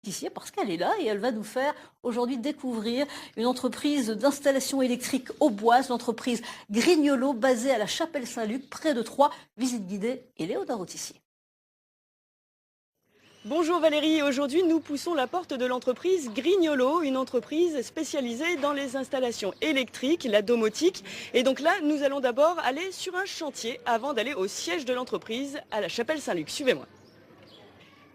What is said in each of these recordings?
Ici parce qu'elle est là et elle va nous faire aujourd'hui découvrir une entreprise d'installation électrique auboise, l'entreprise Grignolo, basée à la Chapelle-Saint-Luc, près de Troyes. Visite guidée et Léonard Autissier. Bonjour Valérie, aujourd'hui nous poussons la porte de l'entreprise Grignolo, une entreprise spécialisée dans les installations électriques, la domotique. Et donc là, nous allons d'abord aller sur un chantier avant d'aller au siège de l'entreprise à la Chapelle-Saint-Luc. Suivez-moi.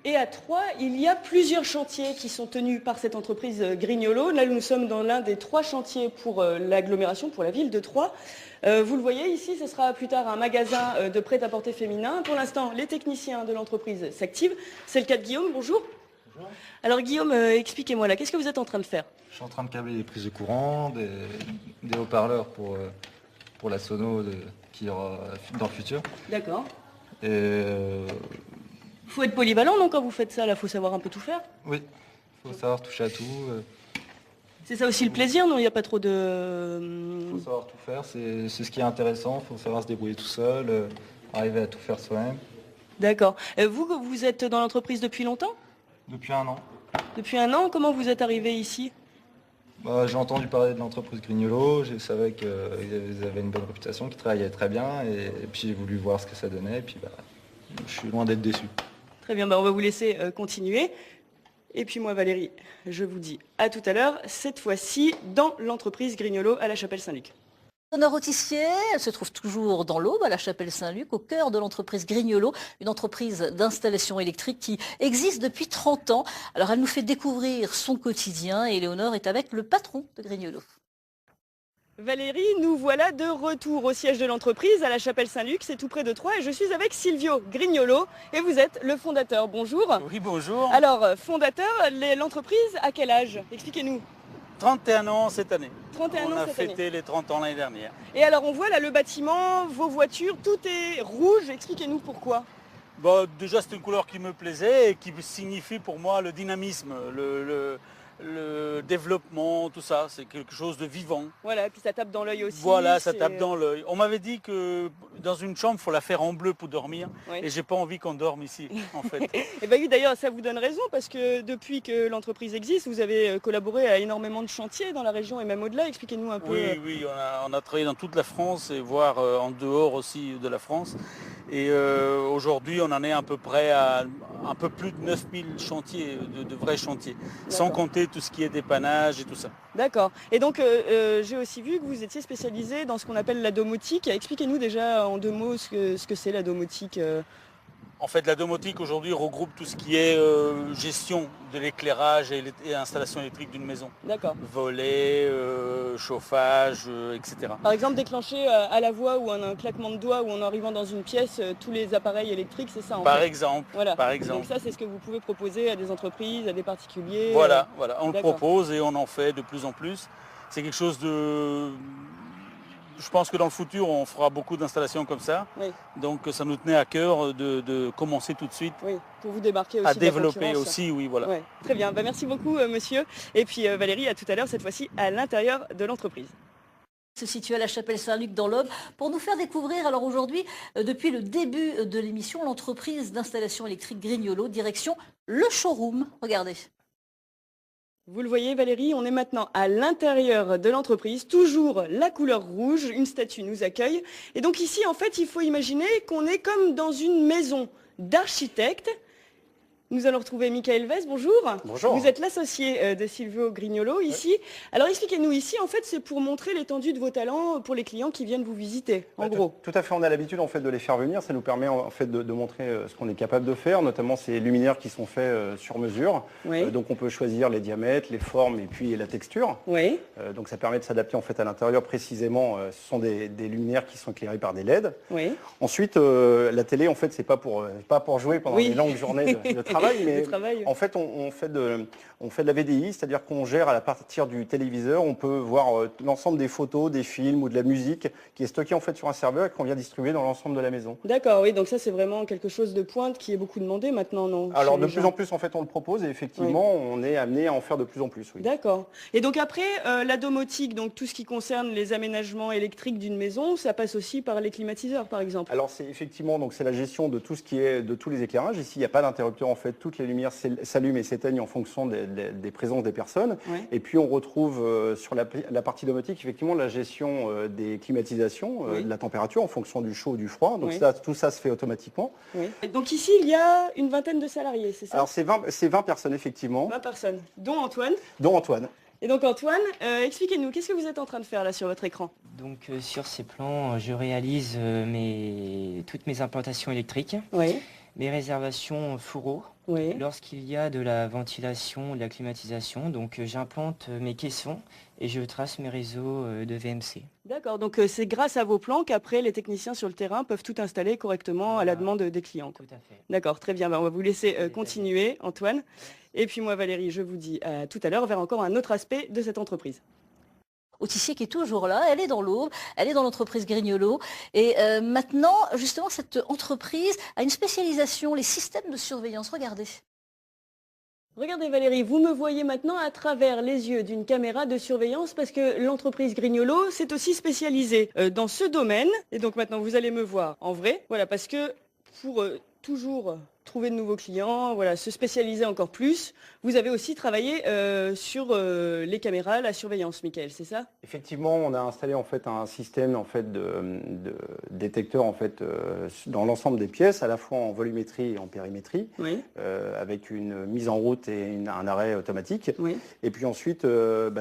Et à Troyes, il y a plusieurs chantiers qui sont tenus par cette entreprise Grignolo. Là, nous sommes dans l'un des 3 chantiers pour l'agglomération, pour la ville de Troyes. Vous le voyez ici, ce sera plus tard un magasin de prêt-à-porter féminin. Pour l'instant, les techniciens de l'entreprise s'activent. C'est le cas de Guillaume, bonjour. Bonjour. Alors Guillaume, expliquez-moi là, qu'est-ce que vous êtes en train de faire? Je suis en train de câbler des prises de courant, des haut-parleurs pour la sono qui y aura dans le futur. D'accord. Et Il faut être polyvalent, donc quand vous faites ça, là, il faut savoir un peu tout faire. oui, il faut savoir toucher à tout. C'est ça aussi le plaisir, non? Il n'y a pas trop Il de... faut savoir tout faire, c'est ce qui est intéressant. Il faut savoir se débrouiller tout seul, arriver à tout faire soi-même. D'accord. Vous êtes dans l'entreprise depuis longtemps? Depuis 1 an, Depuis 1 an, comment vous êtes arrivé ici? j'ai entendu parler de l'entreprise Grignolo, je savais qu'ils avaient une bonne réputation, qu'ils travaillaient très bien, et puis j'ai voulu voir ce que ça donnait, et puis je suis loin d'être déçu. Très bien, on va vous laisser continuer. Et puis moi Valérie, je vous dis à tout à l'heure, cette fois-ci dans l'entreprise Grignolo à la Chapelle-Saint-Luc. Léonard Autissier, elle se trouve toujours dans l'Aube, à la Chapelle-Saint-Luc, au cœur de l'entreprise Grignolo, une entreprise d'installation électrique qui existe depuis 30 ans. Alors elle nous fait découvrir son quotidien et Léonard est avec le patron de Grignolo. Valérie, nous voilà de retour au siège de l'entreprise à la Chapelle-Saint-Luc, c'est tout près de Troyes et je suis avec Silvio Grignolo et vous êtes le fondateur. Bonjour. Oui, bonjour. Alors, fondateur, l'entreprise à quel âge? Expliquez-nous. 31 ans cette année. 31 ans On a cette fêté année. les 30 ans l'année dernière. Et alors on voit là le bâtiment, vos voitures, tout est rouge. Expliquez-nous pourquoi. Déjà c'est une couleur qui me plaisait et qui signifie pour moi le dynamisme, le développement, tout ça. C'est quelque chose de vivant. Voilà, et puis ça tape dans l'œil aussi. Voilà, ça tape dans l'œil. On m'avait dit que dans une chambre, il faut la faire en bleu pour dormir. Oui. Et j'ai pas envie qu'on dorme ici, en fait. Et bien oui, d'ailleurs, ça vous donne raison parce que depuis que l'entreprise existe, vous avez collaboré à énormément de chantiers dans la région et même au-delà. Expliquez-nous un peu. Oui, on a travaillé dans toute la France et voire en dehors aussi de la France. Et aujourd'hui, on en est à peu près à un peu plus de 9000 chantiers, de vrais chantiers, sans compter tout ce qui est dépannage et tout ça. D'accord. Et donc, j'ai aussi vu que vous étiez spécialisé dans ce qu'on appelle la domotique. Expliquez-nous déjà en 2 mots ce que c'est la domotique. En fait, la domotique aujourd'hui regroupe tout ce qui est gestion de l'éclairage et installation électrique d'une maison. D'accord. Volets, chauffage, etc. Par exemple, déclencher à la voix ou en un claquement de doigts ou en arrivant dans une pièce tous les appareils électriques, c'est ça en Par fait. exemple. Voilà. Par exemple. Donc ça, c'est ce que vous pouvez proposer à des entreprises, à des particuliers. Voilà. On le D'accord. propose et on en fait de plus en plus. C'est quelque chose de... Je pense que dans le futur, on fera beaucoup d'installations comme ça. Oui. Donc ça nous tenait à cœur de commencer tout de suite Oui, pour vous démarquer aussi à de la développer concurrence. aussi, oui, voilà. Ouais. Très bien, merci beaucoup monsieur. Et puis Valérie, à tout à l'heure, cette fois-ci à l'intérieur de l'entreprise. Se situe à la Chapelle-Saint-Luc dans l'Aube pour nous faire découvrir, alors aujourd'hui, depuis le début de l'émission, l'entreprise d'installation électrique Grignolo, direction le showroom. Regardez. Vous le voyez Valérie, on est maintenant à l'intérieur de l'entreprise, toujours la couleur rouge, une statue nous accueille. Et donc ici, en fait, il faut imaginer qu'on est comme dans une maison d'architecte. Nous allons retrouver Michael Vess, bonjour. Bonjour. Vous êtes l'associé de Silvio Grignolo ici. Oui. Alors expliquez-nous ici, en fait, c'est pour montrer l'étendue de vos talents pour les clients qui viennent vous visiter, en gros. Tout à fait, on a l'habitude en fait de les faire venir, ça nous permet en fait de montrer ce qu'on est capable de faire, notamment ces luminaires qui sont faits sur mesure. Oui. Donc on peut choisir les diamètres, les formes et puis la texture. Oui. Donc ça permet de s'adapter en fait à l'intérieur précisément. Ce sont des luminaires qui sont éclairés par des LED. Oui. Ensuite, la télé en fait c'est pas pour jouer pendant Oui. les longues journées de travail, mais en fait on fait de la VDI, c'est-à-dire qu'on gère à partir du téléviseur, on peut voir l'ensemble des photos, des films ou de la musique qui est stockée en fait sur un serveur et qu'on vient distribuer dans l'ensemble de la maison. D'accord, oui, donc ça c'est vraiment quelque chose de pointe qui est beaucoup demandé maintenant, non? Alors de plus en plus en fait on le propose et effectivement on est amené à en faire de plus en plus. Oui. D'accord. Et donc après, la domotique, donc tout ce qui concerne les aménagements électriques d'une maison, ça passe aussi par les climatiseurs par exemple? Alors c'est effectivement donc c'est la gestion de tout ce qui est de tous les éclairages. Ici il n'y a pas d'interrupteur en fait fait, toutes les lumières s'allument et s'éteignent en fonction des présences des personnes. Ouais. Et puis, on retrouve sur la partie domotique, effectivement, la gestion des climatisations, Oui. de la température en fonction du chaud ou du froid. Donc, Oui. tout ça se fait automatiquement. Oui. Et donc ici, il y a une vingtaine de salariés, c'est ça? Alors, c'est 20 personnes, effectivement, 20 personnes, dont Antoine. dont Antoine. Et donc Antoine, expliquez-nous, qu'est-ce que vous êtes en train de faire là sur votre écran? Donc sur ces plans, je réalise toutes mes implantations électriques, Oui, mes réservations fourreaux. oui. Lorsqu'il y a de la ventilation, de la climatisation, donc j'implante mes caissons et je trace mes réseaux de VMC. D'accord, donc c'est grâce à vos plans qu'après les techniciens sur le terrain peuvent tout installer correctement à la demande des clients, quoi. Tout à fait. D'accord, très bien. Ben, on va vous laisser continuer, Antoine. Et puis moi, Valérie, je vous dis à tout à l'heure vers encore un autre aspect de cette entreprise. Autissier qui est toujours là, elle est dans l'Aube, elle est dans l'entreprise Grignolo. Et maintenant, justement, cette entreprise a une spécialisation, les systèmes de surveillance. Regardez. Regardez Valérie, vous me voyez maintenant à travers les yeux d'une caméra de surveillance parce que l'entreprise Grignolo s'est aussi spécialisée dans ce domaine. Et donc maintenant, vous allez me voir en vrai. Voilà, parce que pour toujours trouver de nouveaux clients, voilà, se spécialiser encore plus, vous avez aussi travaillé sur les caméras, la surveillance, Mickaël, c'est ça? Effectivement, on a installé en fait un système en fait de détecteurs en fait dans l'ensemble des pièces, à la fois en volumétrie et en périmétrie, Oui, avec une mise en route et un arrêt automatique. oui. Et puis ensuite,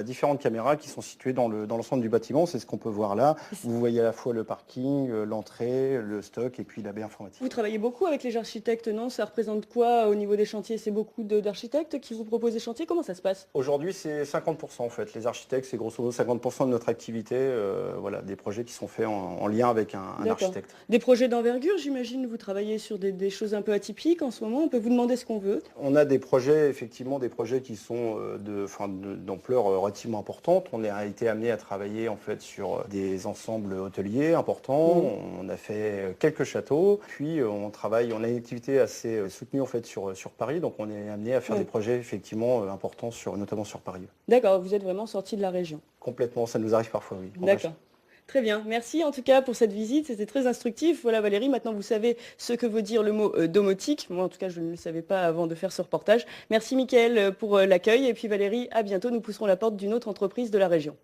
différentes caméras qui sont situées dans l'ensemble du bâtiment. C'est ce qu'on peut voir là. Vous voyez à la fois le parking, l'entrée, le stock et puis la baie informatique. Vous travaillez beaucoup avec les architectes, non? Ça représente quoi au niveau des chantiers? C'est beaucoup d'architectes qui vous proposent des chantiers? Comment ça se passe? Aujourd'hui, c'est 50% en fait. Les architectes, c'est grosso modo 50% de notre activité. Voilà, des projets qui sont faits en lien avec un D'accord. architecte. Des projets d'envergure, j'imagine. Vous travaillez sur des choses un peu atypiques en ce moment. On peut vous demander ce qu'on veut. On a des projets, effectivement, des projets qui sont d'ampleur relativement importante. On a été amené à travailler en fait sur des ensembles hôteliers importants. On a fait quelques châteaux. Puis on a une activité assez soutenue en fait sur Paris. Donc on est amené à faire des projets effectivement importants notamment sur Paris. D'accord, vous êtes vraiment sorti de la région. Complètement, ça nous arrive parfois, oui. D'accord. Très bien, merci en tout cas pour cette visite, c'était très instructif. Voilà Valérie, maintenant vous savez ce que veut dire le mot domotique. Moi en tout cas je ne le savais pas avant de faire ce reportage. Merci Mickaël pour l'accueil et puis Valérie, à bientôt, nous pousserons la porte d'une autre entreprise de la région.